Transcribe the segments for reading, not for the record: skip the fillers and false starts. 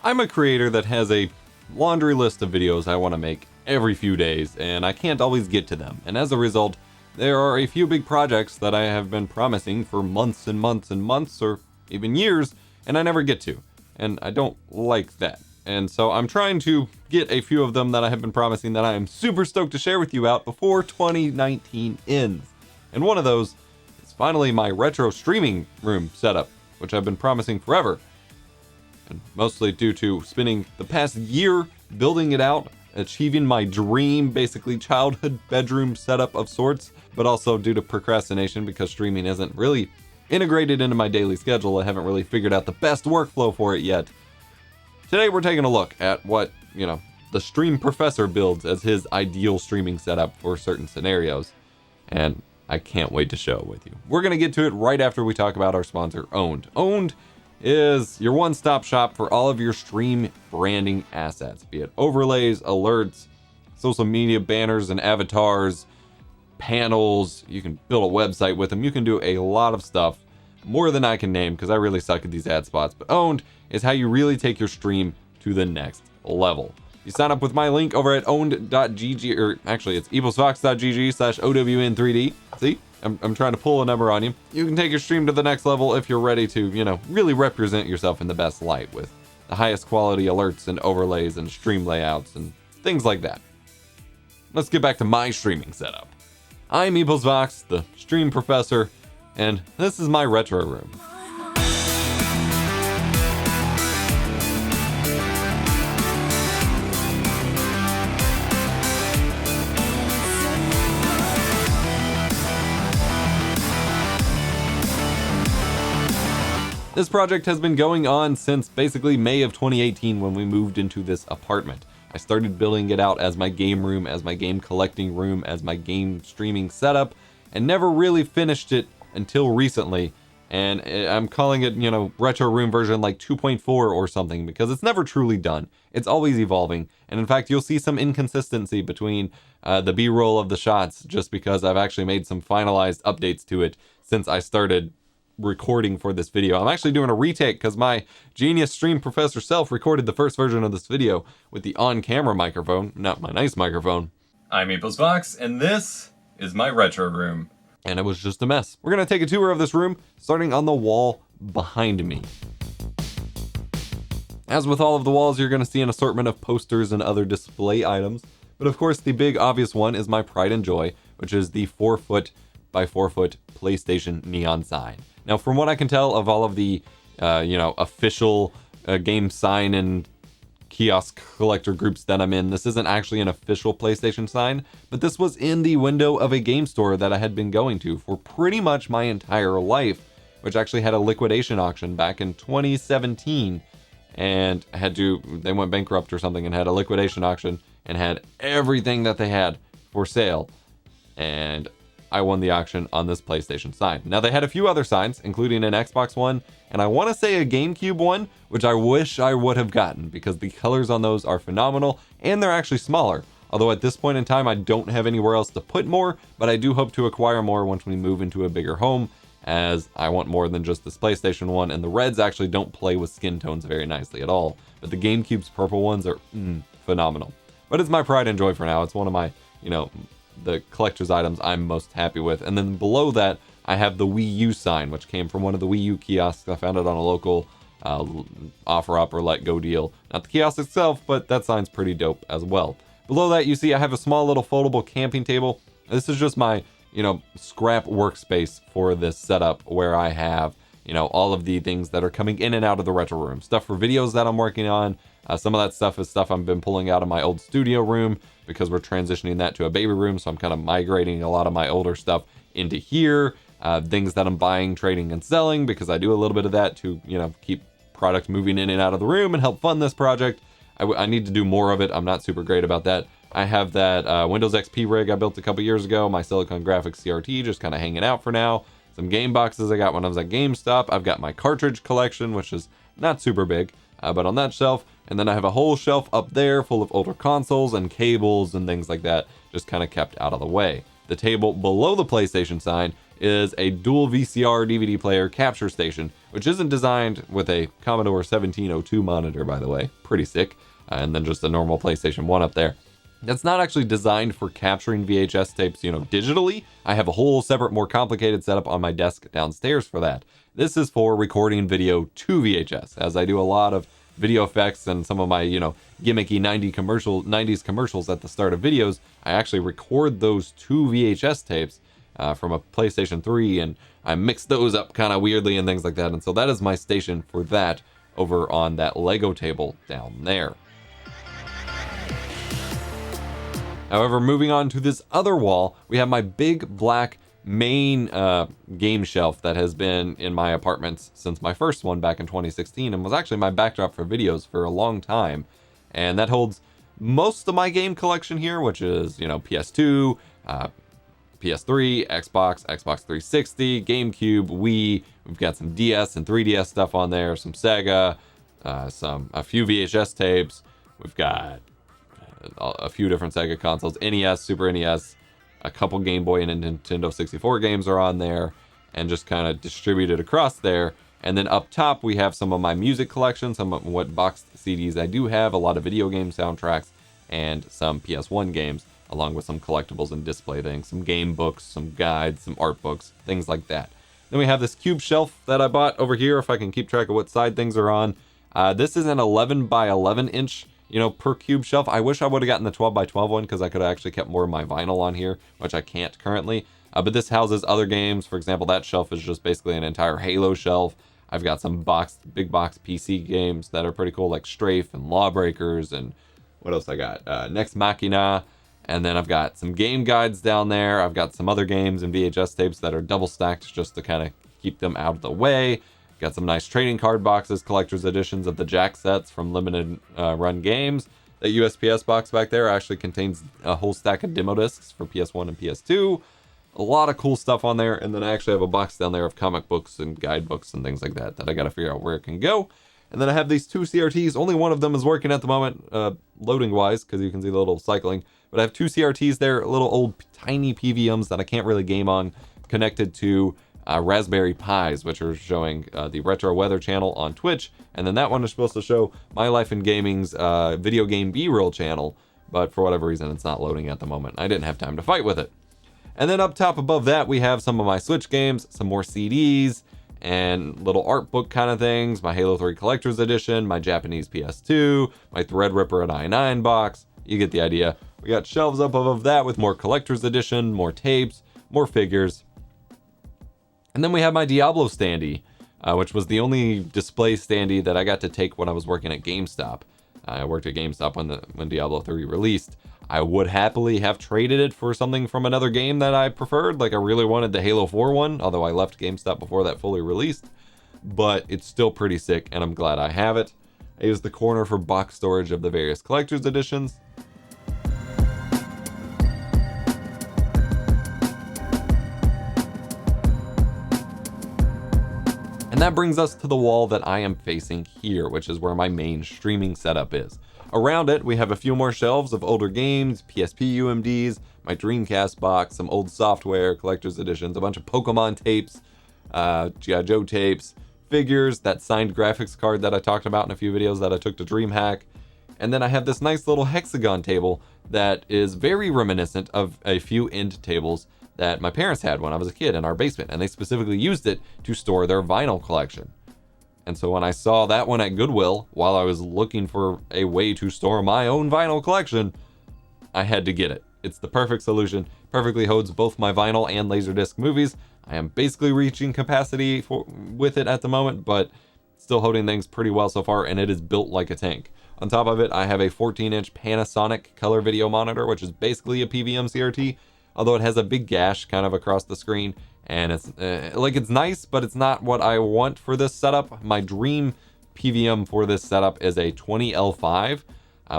I'm a creator that has a laundry list of videos I want to make every few days, and I can't always get to them. And as a result, there are a few big projects that I have been promising for months and months and months, or even years, and I never get to. And I don't like that. And so I'm trying to get a few of them that I have been promising that I am super stoked to share with you out before 2019 ends. And one of those is finally my retro streaming room setup, which I've been promising forever. And mostly due to spending the past year building it out, achieving my dream, basically childhood bedroom setup of sorts, but also due to procrastination because streaming isn't really integrated into my daily schedule. I haven't really figured out the best workflow for it yet. Today we're taking a look at what, the stream professor builds as his ideal streaming setup for certain scenarios. And I can't wait to show it with you. We're going to get to it right after we talk about our sponsor, Owned. Owned is your one-stop shop for all of your stream branding assets, be it overlays, alerts, social media banners and avatars, panels. You can build a website with them. You can do a lot of stuff, more than I can name because I really suck at these ad spots. But Owned is how you really take your stream to the next level. You sign up with my link over at owned.gg, or actually it's eposvox.gg/OWN3D. See? I'm trying to pull a number on you. You can take your stream to the next level if you're ready to, really represent yourself in the best light with the highest quality alerts and overlays and stream layouts and things like that. Let's get back to my streaming setup. I'm EposVox, the stream professor, and this is my retro room. This project has been going on since basically May of 2018 when we moved into this apartment. I started building it out as my game room, as my game collecting room, as my game streaming setup, and never really finished it until recently. And I'm calling it, retro room version like 2.4 or something, because it's never truly done. It's always evolving. And in fact, you'll see some inconsistency between the B-roll of the shots just because I've actually made some finalized updates to it since I started recording for this video. I'm actually doing a retake because my genius stream professor self recorded the first version of this video with the on-camera microphone, not my nice microphone. I'm EposVox, and this is my retro room. And it was just a mess. We're going to take a tour of this room, starting on the wall behind me. As with all of the walls, you're going to see an assortment of posters and other display items. But of course, the big obvious one is my pride and joy, which is the 4-foot by 4-foot PlayStation neon sign. Now, from what I can tell of all of the, official game sign and kiosk collector groups that I'm in, this isn't actually an official PlayStation sign, but this was in the window of a game store that I had been going to for pretty much my entire life, which actually had a liquidation auction back in 2017, and they went bankrupt or something and had a liquidation auction and had everything that they had for sale. And I won the auction on this PlayStation sign. Now, they had a few other signs, including an Xbox one, and I want to say a GameCube one, which I wish I would have gotten because the colors on those are phenomenal and they're actually smaller. Although at this point in time, I don't have anywhere else to put more, but I do hope to acquire more once we move into a bigger home, as I want more than just this PlayStation one, and the reds actually don't play with skin tones very nicely at all. But the GameCube's purple ones are phenomenal. But it's my pride and joy for now. It's one of my, the collector's items I'm most happy with. And then below that, I have the Wii U sign, which came from one of the Wii U kiosks. I found it on a local offer up or let go deal. Not the kiosk itself, but that sign's pretty dope as well. Below that, you see I have a small little foldable camping table. This is just my, scrap workspace for this setup where I have, all of the things that are coming in and out of the retro room. Stuff for videos that I'm working on. Some of that stuff is stuff I've been pulling out of my old studio room because we're transitioning that to a baby room. So I'm kind of migrating a lot of my older stuff into here. Things that I'm buying, trading, and selling because I do a little bit of that to, keep product moving in and out of the room and help fund this project. I need to do more of it. I'm not super great about that. I have that Windows XP rig I built a couple years ago, my Silicon Graphics CRT just kind of hanging out for now. Some game boxes I got when I was at GameStop. I've got my cartridge collection, which is not super big, but on that shelf. And then I have a whole shelf up there full of older consoles and cables and things like that, just kind of kept out of the way. The table below the PlayStation sign is a dual VCR DVD player capture station, which isn't designed with a Commodore 1702 monitor, by the way. Pretty sick. And then just a normal PlayStation 1 up there. That's not actually designed for capturing VHS tapes, digitally. I have a whole separate, more complicated setup on my desk downstairs for that. This is for recording video to VHS, as I do a lot of video effects and some of my, gimmicky 90s commercials at the start of videos. I actually record those to VHS tapes from a PlayStation 3, and I mix those up kind of weirdly and things like that. And so that is my station for that over on that Lego table down there. However, moving on to this other wall, we have my big black main game shelf that has been in my apartments since my first one back in 2016 and was actually my backdrop for videos for a long time. And that holds most of my game collection here, which is, PS2, PS3, Xbox, Xbox 360, GameCube, Wii. We've got some DS and 3DS stuff on there, some Sega, a few VHS tapes. We've got a few different Sega consoles, NES, Super NES, a couple Game Boy and Nintendo 64 games are on there, and just kind of distributed across there. And then up top, we have some of my music collection, some of what boxed CDs I do have, a lot of video game soundtracks, and some PS1 games, along with some collectibles and display things, some game books, some guides, some art books, things like that. Then we have this cube shelf that I bought over here, if I can keep track of what side things are on. This is an 11 by 11 inch per cube shelf. I wish I would have gotten the 12 by 12 one, because I could have actually kept more of my vinyl on here, which I can't currently. But this houses other games. For example, that shelf is just basically an entire Halo shelf. I've got some big box PC games that are pretty cool, like Strafe and Lawbreakers, and what else I got? Next Machina. And then I've got some game guides down there. I've got some other games and VHS tapes that are double stacked just to kind of keep them out of the way. Got some nice trading card boxes, collector's editions of the Jack sets from limited run games. That USPS box back there actually contains a whole stack of demo discs for PS1 and PS2. A lot of cool stuff on there. And then I actually have a box down there of comic books and guidebooks and things like that I got to figure out where it can go. And then I have these two CRTs. Only one of them is working at the moment, loading wise, because you can see the little cycling. But I have two CRTs there, little old tiny PVMs that I can't really game on, connected to Raspberry Pis, which are showing the Retro Weather channel on Twitch, and then that one is supposed to show My Life in Gaming's video game B-roll channel, but for whatever reason it's not loading at the moment. I didn't have time to fight with it. And then up top above that we have some of my Switch games, some more CDs, and little art book kind of things, my Halo 3 Collector's Edition, my Japanese PS2, my Threadripper and i9 box. You get the idea. We got shelves up above that with more Collector's Edition, more tapes, more figures. And then we have my Diablo standee, which was the only display standee that I got to take when I was working at GameStop. I worked at GameStop when Diablo 3 released. I would happily have traded it for something from another game that I preferred. Like I really wanted the Halo 4 one, although I left GameStop before that fully released. But it's still pretty sick, and I'm glad I have it. I use the corner for box storage of the various collector's editions. And that brings us to the wall that I am facing here, which is where my main streaming setup is. Around it, we have a few more shelves of older games, PSP UMDs, my Dreamcast box, some old software, collector's editions, a bunch of Pokemon tapes, G.I. Joe tapes, figures, that signed graphics card that I talked about in a few videos that I took to DreamHack. And then I have this nice little hexagon table that is very reminiscent of a few end tables that my parents had when I was a kid in our basement, and they specifically used it to store their vinyl collection. And so when I saw that one at Goodwill, while I was looking for a way to store my own vinyl collection, I had to get it. It's the perfect solution, perfectly holds both my vinyl and Laserdisc movies. I am basically reaching capacity with it at the moment, but still holding things pretty well so far, and it is built like a tank. On top of it, I have a 14-inch Panasonic color video monitor, which is basically a PVM CRT, although it has a big gash kind of across the screen, and it's it's nice, but it's not what I want for this setup. My dream PVM for this setup is a 20L5,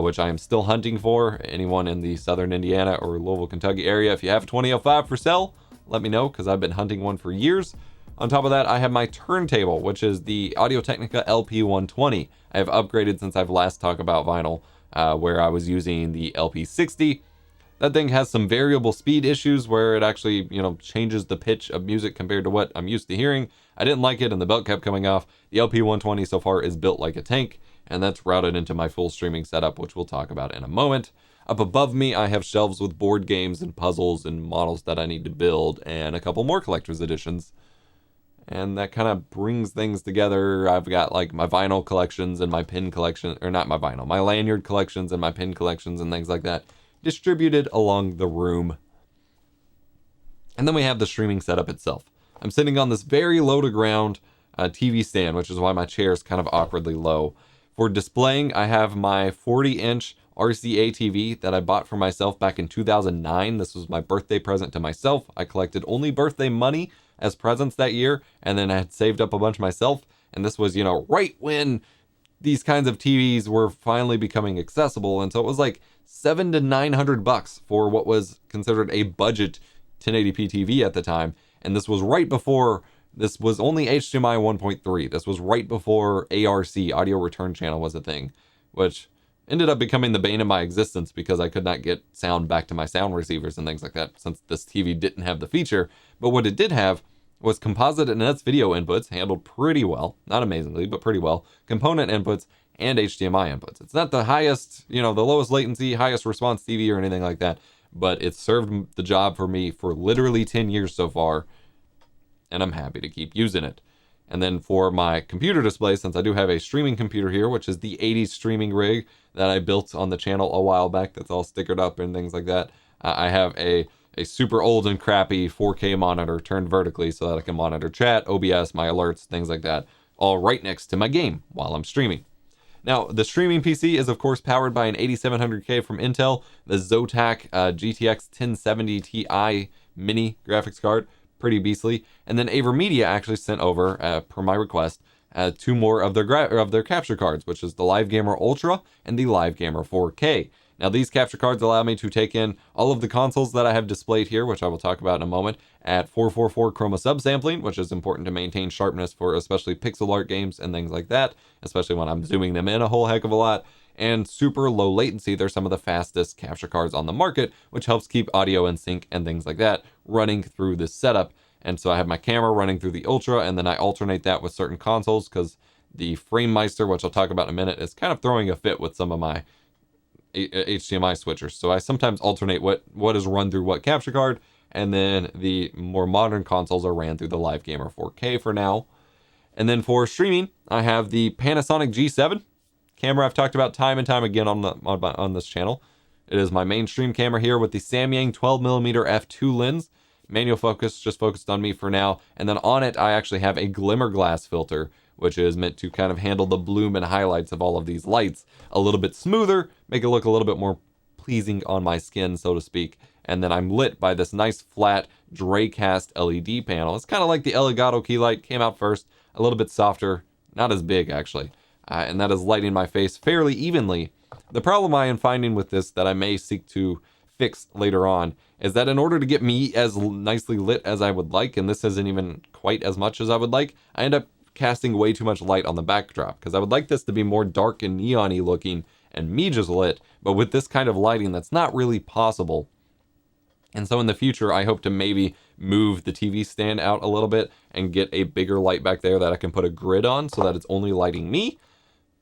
which I am still hunting for. Anyone in the southern Indiana or Louisville, Kentucky area, if you have a 20L5 for sale, let me know, because I've been hunting one for years. On top of that, I have my turntable, which is the Audio-Technica LP120. I have upgraded since I've last talked about vinyl, where I was using the LP60. That thing has some variable speed issues where it actually, changes the pitch of music compared to what I'm used to hearing. I didn't like it, and the belt kept coming off. The LP120 so far is built like a tank, and that's routed into my full streaming setup, which we'll talk about in a moment. Up above me, I have shelves with board games and puzzles and models that I need to build, and a couple more collector's editions. And that kind of brings things together. I've got like my vinyl collections and my pin collection, or not my vinyl, my lanyard collections and my pin collections and things like that, distributed along the room. And then we have the streaming setup itself. I'm sitting on this very low to ground TV stand, which is why my chair is kind of awkwardly low. For displaying, I have my 40-inch RCA TV that I bought for myself back in 2009. This was my birthday present to myself. I collected only birthday money as presents that year, and then I had saved up a bunch myself. And this was, right when these kinds of TVs were finally becoming accessible. And so it was like $700 to $900 for what was considered a budget 1080p TV at the time. And this was right before, this was only HDMI 1.3. This was right before ARC, audio return channel, was a thing, which ended up becoming the bane of my existence because I could not get sound back to my sound receivers and things like that since this TV didn't have the feature. But what it did have was composite and NUTS video inputs, handled pretty well, not amazingly, but pretty well, component inputs, and HDMI inputs. It's not the highest, the lowest latency, highest response TV or anything like that, but it served the job for me for literally 10 years so far, and I'm happy to keep using it. And then for my computer display, since I do have a streaming computer here, which is the 80s streaming rig that I built on the channel a while back that's all stickered up and things like that, I have a super old and crappy 4K monitor turned vertically so that I can monitor chat, OBS, my alerts, things like that, all right next to my game while I'm streaming. Now, the streaming PC is, of course, powered by an 8700K from Intel, the Zotac GTX 1070 Ti mini graphics card, pretty beastly. And then AverMedia actually sent over, per my request, two more of their capture cards, which is the LiveGamer Ultra and the LiveGamer 4K. Now, these capture cards allow me to take in all of the consoles that I have displayed here, which I will talk about in a moment, at 444 chroma subsampling, which is important to maintain sharpness for especially pixel art games and things like that, especially when I'm zooming them in a whole heck of a lot, and super low latency. They're some of the fastest capture cards on the market, which helps keep audio in sync and things like that running through this setup. And so I have my camera running through the Ultra, and then I alternate that with certain consoles because the FrameMeister, which I'll talk about in a minute, is kind of throwing a fit with some of my HDMI switchers. So I sometimes alternate what is run through what capture card, and then the more modern consoles are ran through the LiveGamer 4K for now. And then for streaming, I have the Panasonic G7 camera I've talked about time and time again on this channel. It is my mainstream camera here with the Samyang 12mm f2 lens. Manual focus, just focused on me for now. And then on it, I actually have a Glimmerglass filter, which is meant to kind of handle the bloom and highlights of all of these lights a little bit smoother, make it look a little bit more pleasing on my skin, so to speak. And then I'm lit by this nice flat Dracast LED panel. It's kind of like the Elgato key light, came out first, a little bit softer, not as big actually. And that is lighting my face fairly evenly. The problem I am finding with this that I may seek to fix later on is that in order to get me as nicely lit as I would like, and this isn't even quite as much as I would like, I end up casting way too much light on the backdrop because I would like this to be more dark and neon-y looking and me just lit, but with this kind of lighting that's not really possible. And so in the future, I hope to maybe move the TV stand out a little bit and get a bigger light back there that I can put a grid on so that it's only lighting me,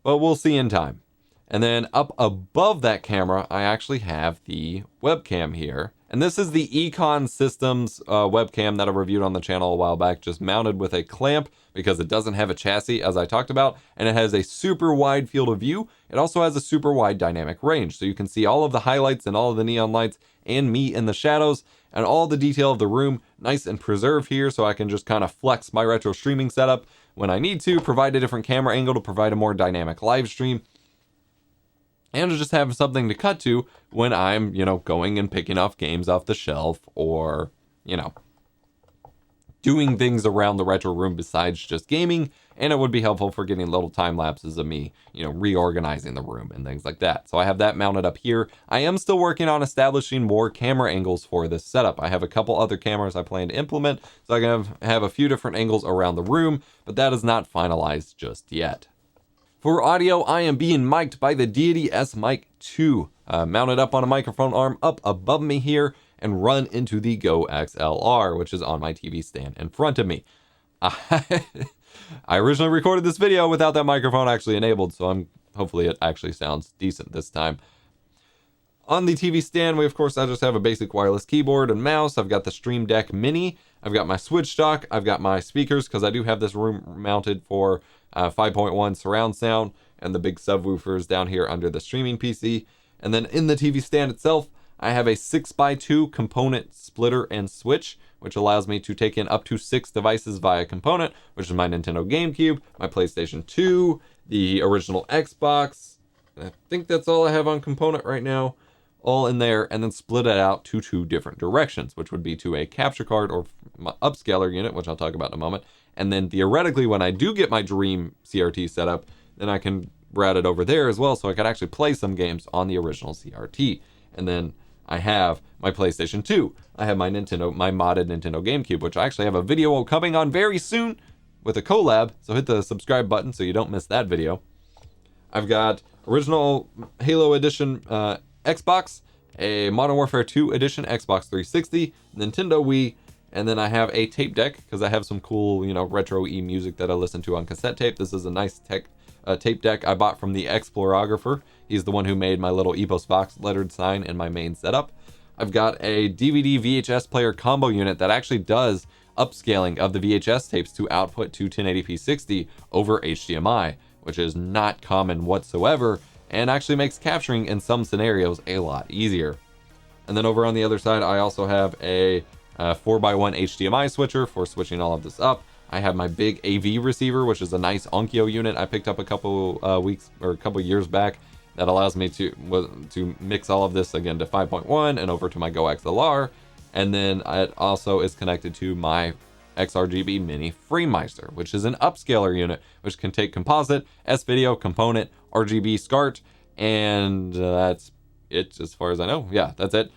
but we'll see in time. And then up above that camera, I actually have the webcam here. And this is the Econ Systems webcam that I reviewed on the channel a while back, just mounted with a clamp because it doesn't have a chassis, as I talked about, and it has a super wide field of view. It also has a super wide dynamic range, so you can see all of the highlights and all of the neon lights and me in the shadows and all the detail of the room nice and preserved here, so I can just kind of flex my retro streaming setup when I need to, provide a different camera angle to provide a more dynamic live stream, and to just have something to cut to when I'm, going and picking off games off the shelf or, doing things around the retro room besides just gaming. And it would be helpful for getting little time lapses of me, reorganizing the room and things like that. So I have that mounted up here. I am still working on establishing more camera angles for this setup. I have a couple other cameras I plan to implement, so I can have a few different angles around the room, but that is not finalized just yet. For audio, I am being mic'd by the Deity S-Mic 2 mount it up on a microphone arm up above me here, and run into the Go XLR, which is on my TV stand in front of me. I originally recorded this video without that microphone actually enabled, so hopefully it actually sounds decent this time. On the TV stand, I just have a basic wireless keyboard and mouse. I've got the Stream Deck Mini. I've got my switch dock. I've got my speakers, because I do have this room mounted for 5.1 surround sound, and the big subwoofers down here under the streaming PC. And then in the TV stand itself, I have a 6x2 component splitter and switch, which allows me to take in up to 6 devices via component, which is my Nintendo GameCube, my PlayStation 2, the original Xbox. I think that's all I have on component right now. All in there, and then split it out to 2 different directions, which would be to a capture card or my upscaler unit, which I'll talk about in a moment. And then theoretically, when I do get my dream CRT set up, then I can route it over there as well, so I could actually play some games on the original CRT. And then I have my PlayStation 2. I have my modded Nintendo GameCube, which I actually have a video coming on very soon with a collab, so hit the subscribe button so you don't miss that video. I've got original Halo Edition Xbox, a Modern Warfare 2 Edition Xbox 360, Nintendo Wii, and then I have a tape deck, because I have some cool, retro music that I listen to on cassette tape. This is a nice tape deck I bought from the Explorographer. He's the one who made my little EposVox lettered sign in my main setup. I've got a DVD VHS player combo unit that actually does upscaling of the VHS tapes to output to 1080p 60 over HDMI, which is not common whatsoever, and actually makes capturing in some scenarios a lot easier. And then over on the other side, I also have a 4x1 HDMI switcher for switching all of this up. I have my big AV receiver, which is a nice Onkyo unit I picked up a couple years back, that allows me to mix all of this again to 5.1 and over to my Go XLR. And then it also is connected to my XRGB Mini FrameMeister, which is an upscaler unit, which can take composite, S-Video, component, RGB SCART, and that's it as far as I know. Yeah, that's it.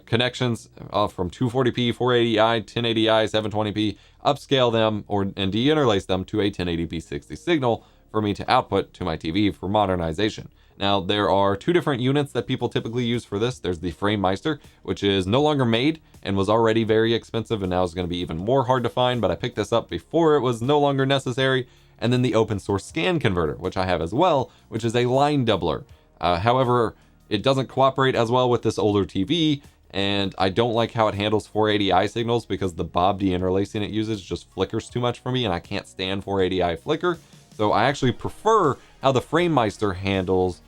Connections from 240p, 480i, 1080i, 720p, upscale them and de-interlace them to a 1080p 60 signal for me to output to my TV for modernization. Now, there are 2 different units that people typically use for this. There's the FrameMeister, which is no longer made and was already very expensive, and now is going to be even more hard to find, but I picked this up before it was no longer necessary. And then the open source scan converter, which I have as well, which is a line doubler. However, it doesn't cooperate as well with this older TV, and I don't like how it handles 480i signals, because the Bob de-interlacing it uses just flickers too much for me, and I can't stand 480i flicker. So I actually prefer how the FrameMeister handles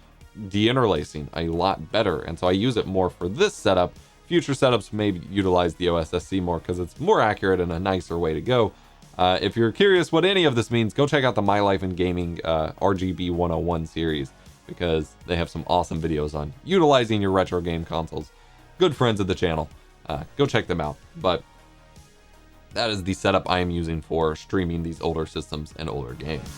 de-interlacing a lot better, and so I use it more for this setup. Future setups may utilize the OSSC more, because it's more accurate and a nicer way to go. If you're curious what any of this means, go check out the My Life in Gaming RGB 101 series, because they have some awesome videos on utilizing your retro game consoles. Good friends of the channel. Go check them out. But that is the setup I am using for streaming these older systems and older games.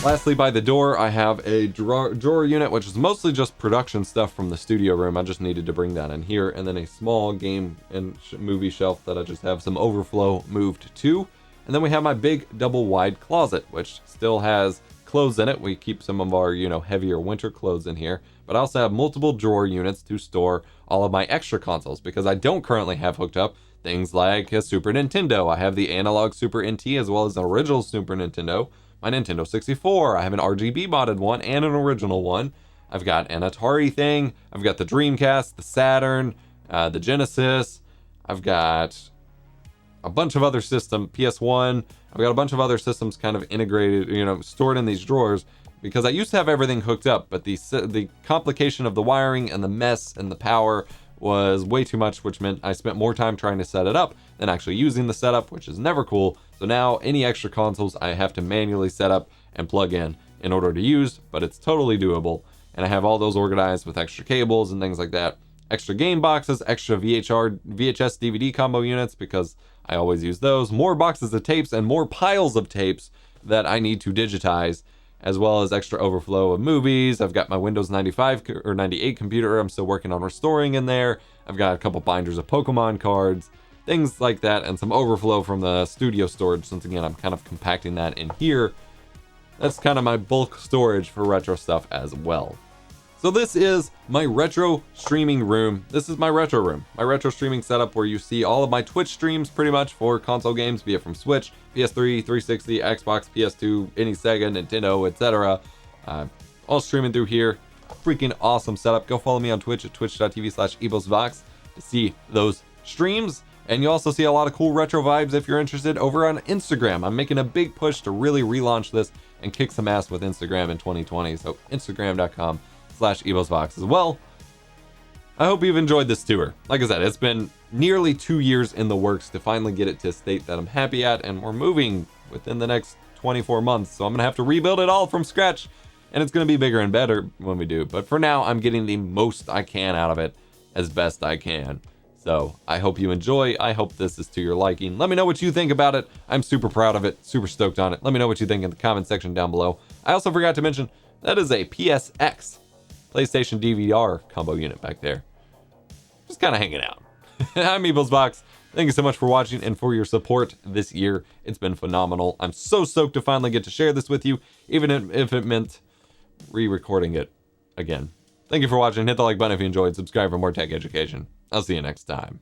Lastly, by the door, I have a drawer unit, which is mostly just production stuff from the studio room. I just needed to bring that in here. And then a small game and movie shelf that I just have some overflow moved to. And then we have my big double wide closet, which still has clothes in it. We keep some of our, heavier winter clothes in here. But I also have multiple drawer units to store all of my extra consoles, because I don't currently have hooked up things like a Super Nintendo. I have the analog Super NT as well as an original Super Nintendo. My Nintendo 64, I have an RGB modded one and an original one. I've got an Atari thing. I've got the Dreamcast, the Saturn, the Genesis. I've got a bunch of other systems, PS1. I've got a bunch of other systems kind of integrated, stored in these drawers, because I used to have everything hooked up, but the complication of the wiring and the mess and the power was way too much, which meant I spent more time trying to set it up than actually using the setup, which is never cool. So now any extra consoles I have to manually set up and plug in order to use, but it's totally doable. And I have all those organized with extra cables and things like that. Extra game boxes, extra VHS DVD combo units, because I always use those. More boxes of tapes and more piles of tapes that I need to digitize, as well as extra overflow of movies. I've got my Windows 95 or 98 computer I'm still working on restoring in there. I've got a couple binders of Pokemon cards, things like that, and some overflow from the studio storage, since again I'm kind of compacting that in here. That's kind of my bulk storage for retro stuff as well. So this is my retro streaming room. This is my retro room, my retro streaming setup, where you see all of my Twitch streams pretty much for console games, be it from Switch, PS3, 360, Xbox, PS2, any Sega, Nintendo, etc. All streaming through here. Freaking awesome setup. Go follow me on Twitch at twitch.tv/EposVox to see those streams. And you also see a lot of cool retro vibes if you're interested over on Instagram. I'm making a big push to really relaunch this and kick some ass with Instagram in 2020. So Instagram.com/EposVox as well. I hope you've enjoyed this tour. Like I said, it's been nearly 2 years in the works to finally get it to a state that I'm happy at, and we're moving within the next 24 months. So I'm gonna have to rebuild it all from scratch, and it's gonna be bigger and better when we do. But for now, I'm getting the most I can out of it as best I can. So I hope you enjoy. I hope this is to your liking. Let me know what you think about it. I'm super proud of it, super stoked on it. Let me know what you think in the comment section down below. I also forgot to mention that is a PSX PlayStation DVR combo unit back there. Just kind of hanging out. I'm EposVox. Thank you so much for watching and for your support this year. It's been phenomenal. I'm so stoked to finally get to share this with you, even if it meant re-recording it again. Thank you for watching. Hit the like button if you enjoyed. Subscribe for more tech education. I'll see you next time.